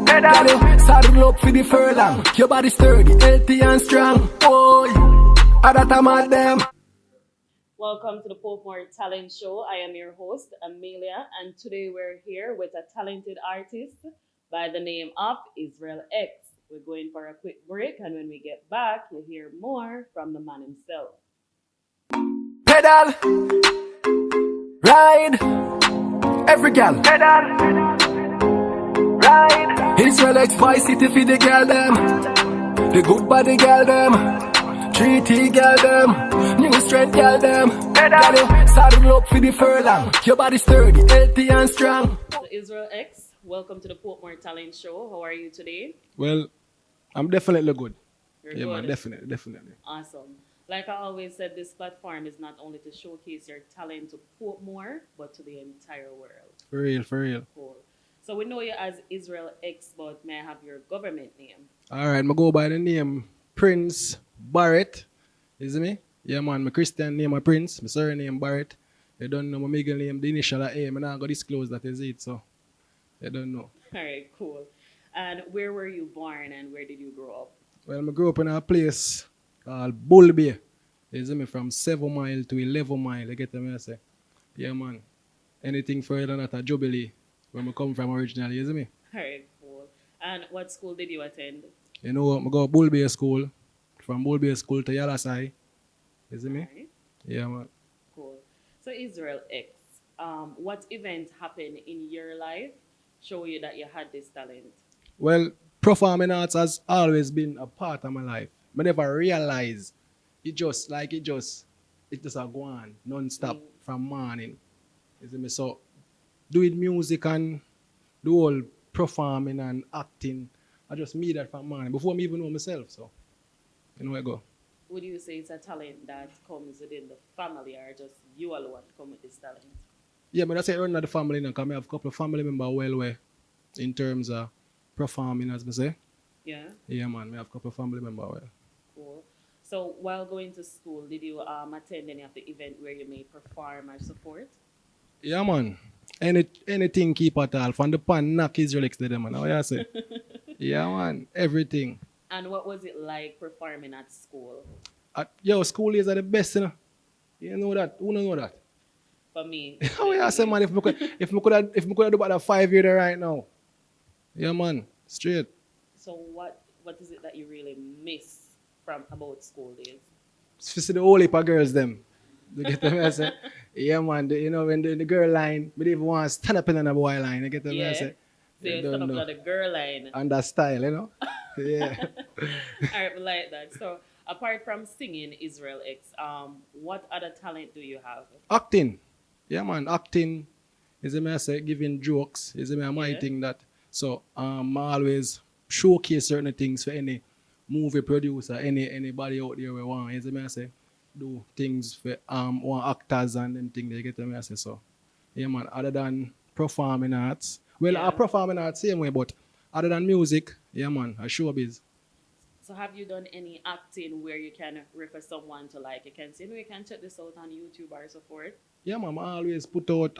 Girl, you saddle up for the furlong. Your body sturdy, healthy and strong. Boy, I that I'm at them. Welcome to the Portmore Talent Show. I am your host, Amelia, and today we're here with a talented artist by the name of Izreal X. We're going for a quick break, and when we get back, you'll hear more from the man himself. Pedal, ride, every gal. Pedal, ride. Izreal X Vice City for the gal them. The good body gal them. 3T gal them. New strength gal them. Pedal, you saddle up for the furlong. Your body sturdy, healthy and strong. So Izreal X, welcome to the Portmore Talent Show. How are you today? Well, I'm definitely good. You're Yeah, good. man, definitely. Awesome. Like I always said, this platform is not only to showcase your talent to Portmore, but to the entire world. For real. Cool. So we know you as Izreal X, but may I have your government name? All right, I go by the name Prince Barrett. You see me? Yeah, man, my Christian name is Prince. My surname Barrett. You don't know my middle name, the initial A. I'm not going to disclose that is it, so you don't know. All right, cool. And where were you born and where did you grow up? Well, I grew up in a place called Bull Bay. You see me? From 7 mile to 11 mile. You get me? I say, yeah, man. Anything further than that, a Jubilee, where I come from originally. You see me? All right, cool. And what school did you attend? You know, I go to Bull Bay School. From Bull Bay School to Yalasai. You see me? All right, Yeah, man. cool. So Izreal X, what event happened in your life show you that you had this talent? Well, performing arts has always been a part of my life. I never realized it just a go on non-stop from morning. You see me? So doing music and the whole performing and acting, I just made that from morning before I even know myself. So you know where I go. Would you say it's a talent that comes within the family or just you alone come with this talent? Yeah, but that's it running the family now, because I have a couple of family members well in terms of performing, as I say. Yeah, Yeah, man, I have a couple of family members well. cool. So while going to school, did you attend any of the event where you may perform or support? Yeah, man. Anything keep at all. From the pan knock Izreal X to them, man. How you say? Yeah, man. Everything. And what was it like performing at school? School days are the best, you know. You know that? Who don't know that? For me, How you say, man? If I could do about a 5 year right now. Yeah, man. Straight. so what is it that you really miss from about school days? See the whole heap of girls them. You get me? I say, yeah, man. You know when the girl line, but even want to stand up in a boy line. You get me? I Yeah. say, So you stand up like the girl line. and that style, you know. Yeah. All right, we like that. So apart from singing Izreal X, what other talent do you have? Acting. Yeah, man. Acting. Is it me I say giving jokes? Is it me my Yeah. thing that? So I always showcase certain things for any movie producer, anybody out there we want. Is it me I say do things for want actors and them things. You get me I say so. Yeah, man. Other than performing arts, well, Yeah. I performing arts same way, but other than music, yeah, man, I showbiz. So have you done any acting where you can refer someone to like you can say, no, you can check this out on YouTube or so forth? Yeah, man. I always put out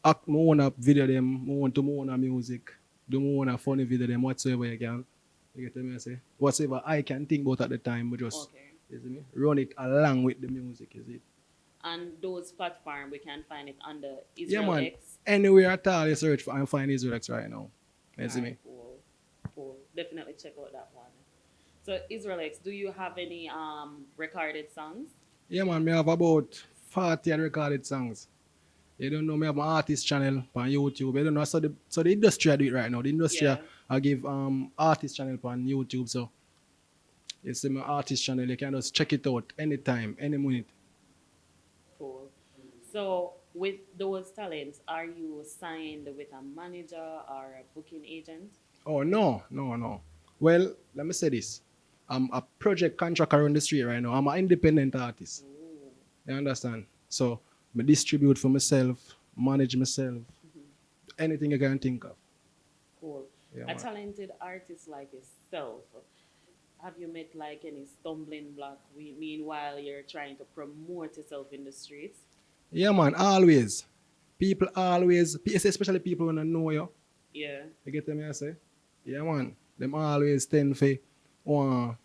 act my own video them, my own music, do my own funny video them whatsoever you can. You get me I say? Whatever I can think about at the time, but just Okay. you see me? Run it along with the music, is it? And those platforms we can find it under Yeah, Izreal man. X. Anywhere at all you search for and find Izreal X right now. You see me? Alright, cool. Definitely check out that one. So Izreal X, do you have any recorded songs? Yeah, man, me have about 40 recorded songs. You don't know, me have my artist channel on YouTube. You don't know, so the industry I do it right now. The industry Yeah. I give artist channel on YouTube. So you see my artist channel, you can just check it out anytime, any minute. Cool. So with those talents, are you signed with a manager or a booking agent? Oh no. Well, let me say this. I'm a project contractor on the street right now. I'm an independent artist. Ooh. You understand? So I distribute for myself, manage myself, anything you can think of. Cool. Yeah, A man. talented artist like yourself, have you met like any stumbling block meanwhile you're trying to promote yourself in the streets? Yeah, man, always. People always, especially people when I know you. Yeah. You get me, I say? Yeah, man. Them always tend for one,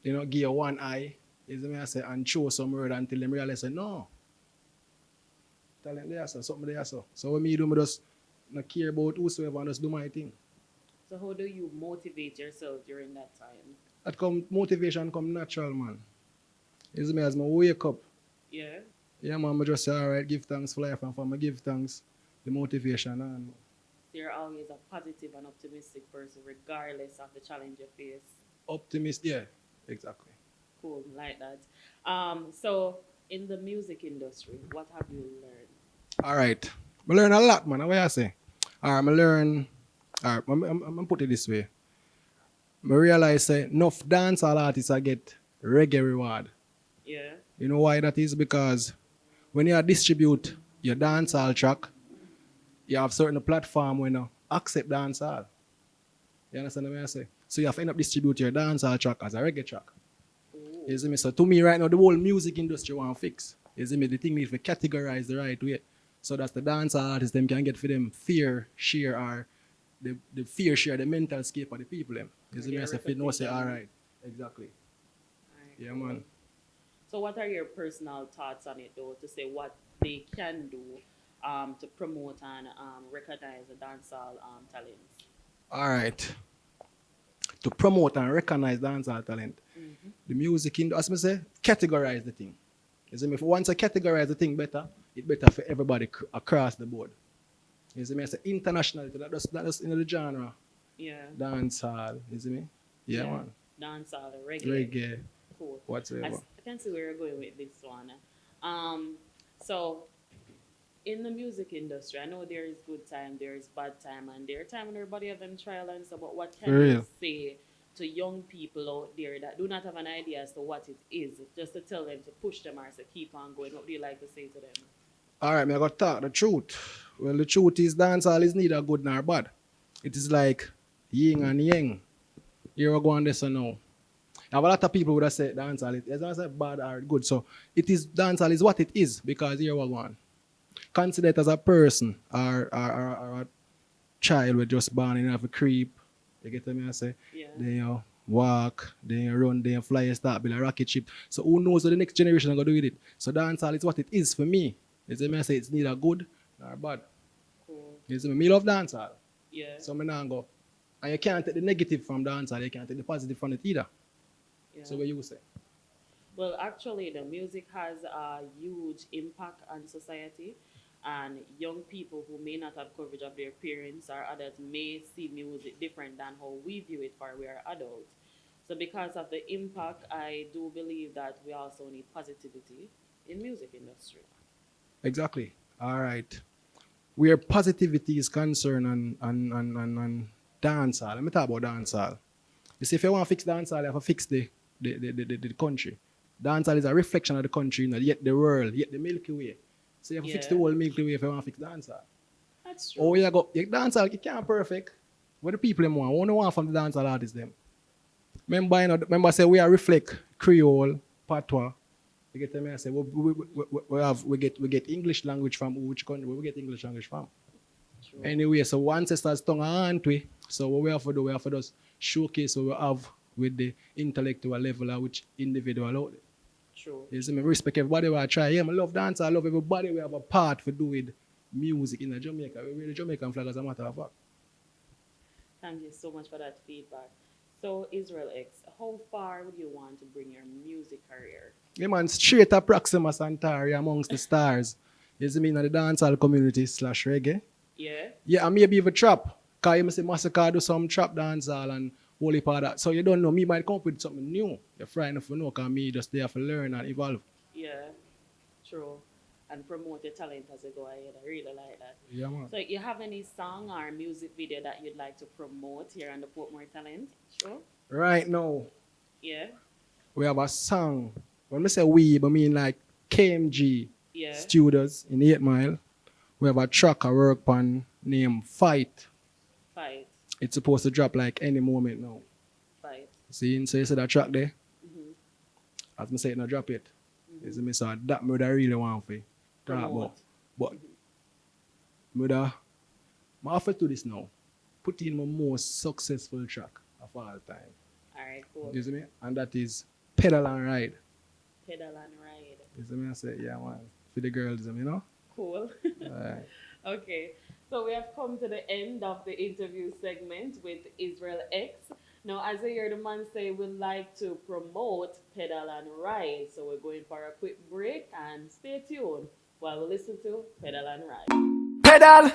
give you one eye. Is me I say and show some word until them realize say no. Talent there, so something there, so. So when me do, me just not care about whosoever and just do my thing. So how do you motivate yourself during that time? That come motivation come natural, man. Is me as me wake up. Yeah. Yeah, man, I just say, all right, give thanks for life and for me give thanks, the motivation and So you're always a positive and optimistic person, regardless of the challenge you face. optimist. Yeah, exactly. Cool, like that. So in the music industry, what have you learned? All right. I learn a lot, man. What I say? All right, I learn, all right, I'm put it this way. I realize say enough dancehall artists I get reggae reward. Yeah. You know why that is? Because when you distribute your dancehall track, you have certain platform when you accept dancehall. You understand what I say? So you have to end up distribute your dancehall track as a reggae track. Ooh. You see me? So to me right now, the whole music industry want to fix. You see me? The thing needs to categorize the right way. So that's the dancehall artists them can get for them fair share or the fair share, the mental scape of the people them. You see me? I say, fit no say, all right. Exactly. Alright, Yeah, cool. man. So what are your personal thoughts on it though, to say what they can do to promote and recognize the dancehall talents? All right. To promote and recognize dancehall talent, Mm-hmm. the music industry, as I say, categorize the thing. You see me? If once I categorize the thing better, it's better for everybody across the board. You see me? I say internationality, that just in the genre, Yeah. dancehall. You see me? Yeah, man. Dancehall, reggae. Reggae, Cool. whatsoever. I can see where you're going with this one. Um, so in the music industry, I know there is good time, there is bad time, and there are time when everybody have them trial and stuff. But what can For you real. say to young people out there that do not have an idea as to what it is, just to tell them to push them or to keep on going? What do you like to say to them? All right, me I got to talk the truth. Well, the truth is dancehall is neither good nor bad. It is like yin and yang. You're going this or no. I have a lot of people would have said dancehall is not say bad or good. So it is dancehall is what it is because you're one. Consider it as a person or a child with just born in a creep. You get what I say? Yeah. Then you walk, then you run, then you fly, you start build a rocket ship. So who knows what the next generation are gonna do with it? So dancehall is what it is for me. You see me I say it's neither good nor bad. Cool. You see me? Me love dancehall. Yeah. So me now go. And you can't take the negative from dancehall, you can't take the positive from it either. Yeah. So what you say? Well, actually, the music has a huge impact on society, and young people who may not have coverage of their parents or others may see music different than how we view it for we are adults. So, because of the impact, I do believe that we also need positivity in music industry. Exactly. All right. Where positivity is concerned and dancehall. Let me talk about dancehall. You see, if you want to fix dancehall, you have to fix the country. Dancehall is a reflection of the country, yet the world, yet the Milky Way. So you have to fix the Yeah, whole Milky Way if you want to fix dancehall. that's Oh, true. you go, you dancehall, you can't perfect. What the people them want? What do want from the dancehall artists them? Remember say we are reflect Creole, Patois. You get me? I say we get English language from which country? Where we get English language from? True. Anyway, so one ancestors tongue aren't we? So what we have to do, we have to just showcase what we have with the intellectual level of which individual out there. True. You see me? Respect everybody who I try. Yeah, I love dance, I love everybody. We have a part to do with music in Jamaica. We wear the Jamaican flag as a matter of fact. Thank you so much for that feedback. So, Israel X, how far would you want to bring your music career? Yeah, man, straight up Proxima Centauri amongst the stars. You see me in the dancehall community slash reggae. Yeah. Yeah, and maybe even trap. Because you see Massacre do some trap dancehall and holy part of that. So you don't know, me might come up with something new. You're frightened for know, because me just there to learn and evolve. Yeah. True. And promote your talent as you go ahead. I really like that. Yeah, man. So, you have any song or music video that you'd like to promote here on the Portmore Talent Show? Right now, Yeah. we have a song. When I say we, I mean like KMG Yeah. Studios in 8 Mile. We have a track I work on named Fight. Fight. It's supposed to drop like any moment now. Fight. See, so you see that track there? Mm-hmm. As I say, it, no drop it. You see me? So that me would I really want to talk about. Promote. But me would I have to do this now. put in my most successful track of all time. Alright, cool. You see me? And that is Pedal and Ride. Pedal and ride. You see me? I say, yeah, man. For the girls, you know? Cool. Alright. Okay, so we have come to the end of the interview segment with Izreal X. Now, as I hear the man say, we'd like to promote Pedal and Ride. So we're going for a quick break and stay tuned while we listen to Pedal and Ride. Pedal,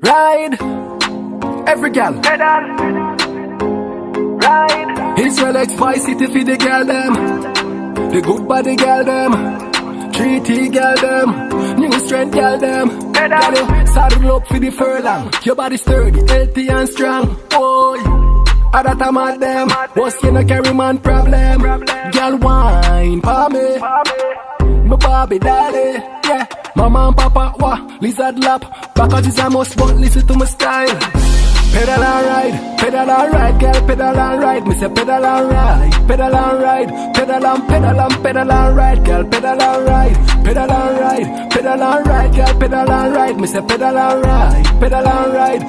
ride, every gal. Pedal, ride. Izreal X Vice City for the gal them, the good body gal them, 3T gal them, new strength gal them. Pedal, saddle up for the furlong. Your body sturdy, healthy and strong. Boy, at that time at them, what's you no carry man problem? Gal wine for me. My Bobby daddy, yeah. Mama and Papa, what? Lizard lap. Back is a must, but listen to my style. Pedal and ride, girl, pedal and ride. Me say pedal and ride, pedal and ride, pedal and ride, girl, pedal and ride, pedal and ride, pedal and ride, girl, pedal and ride. Me say pedal and ride, pedal and ride,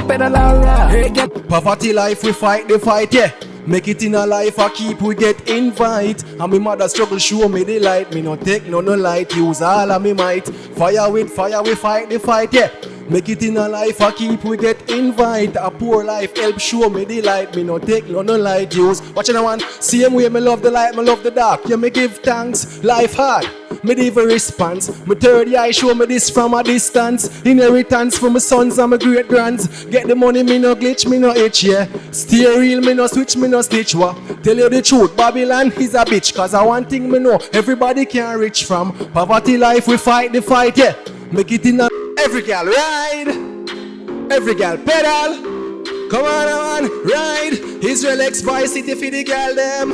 pedal and ride. Hey, get Poverty life, we fight the fight, yeah. Make it in a life, I keep we get invite. And me mother struggle, show me the light. Me no take no light, use all of me might. Fire with fire, we fight the fight, yeah. Make it in a life, I keep we get invite. A poor life, help show me the light. Me no take no light, use. Watching the one, same way me love the light, me love the dark. Yeah, me give thanks, life hard. Me give a response. My third eye show me this from a distance. Inheritance from my sons and my great grands. Get the money, me no glitch, me no itch, yeah. Stay real, me no switch, me no stitch, what? Tell you the truth, Babylon is a bitch. Cause I one thing me know, everybody can reach from. Poverty life, we fight the fight, yeah. Make it in a every gal ride, every gal pedal. Come on, ride. Izreal X Vice City for the gal them,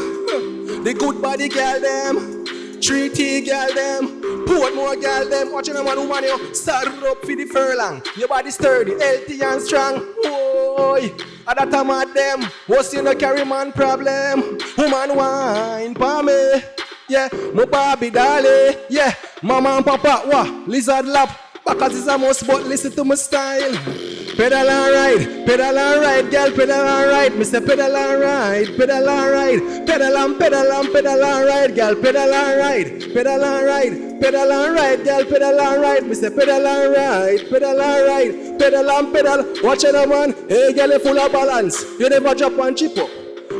the good body gal them. 3T gal them, Portmore gal them. Watching them man woman you saddle up for the furlong. Your body sturdy, healthy and strong. Boy, at that time at them, what's you no carry man problem? Woman wine for me, yeah. My Bobby dolly, yeah. Mama and Papa, what? Lizard lap. Back is a must, but listen to my style. Pedal and ride, girl, pedal and ride. Me say pedal and ride, pedal and ride, pedal and ride, girl, pedal and ride, pedal and ride, pedal and ride, girl, pedal and ride. Me say pedal and ride, pedal and ride, pedal and pedal. Watch it, man. Hey, girl, you full of balance. You never drop and chip up.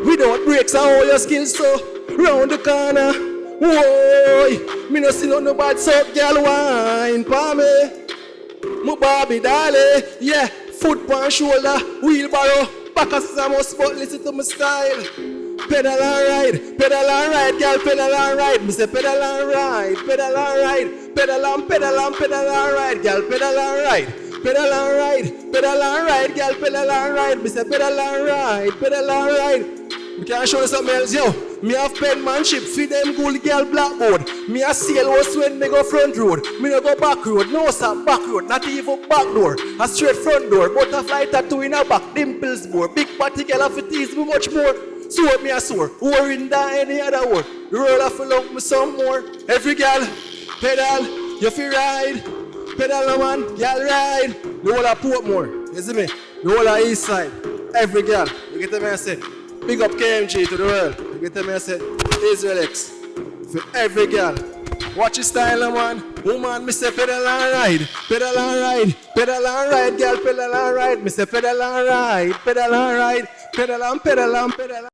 Without breaks and all your skills, so round the corner. Whoa, me no see no bad soap, girl, wine for me. My Bobby dolly, yeah. Foot on shoulder, wheelbarrow. Back as a must, but listen to my style. Pedal and ride, girl, pedal and ride. Me say pedal and ride, pedal and ride, pedal and ride, girl, pedal and ride. Pedal and ride, girl, pedal and ride. Me say pedal and ride. We can show you something else, yo. Me have penmanship, feed them good girl blackboard. Me a sail was when they go front road. Me no go back road, no sir, back road, not even back door. A straight front door, butterfly tattoo in a back, dimples more. Big party girl have to tease me much more. Sore me a sore, worrying than any other word. Roll off love me some more. Every girl, pedal, you feel ride. Pedal no man, girl ride. The whole of Portmore, you see me? The whole of East Side. Every girl, you get me I say. Big up KMG to the world. You get me I say, Izreal X. For every girl. Watch your style, man. Woman, me say pedal and ride. Pedal and ride. Pedal and ride, girl, pedal and ride. Me say pedal and ride. Pedal and ride. Pedal and pedal and pedal.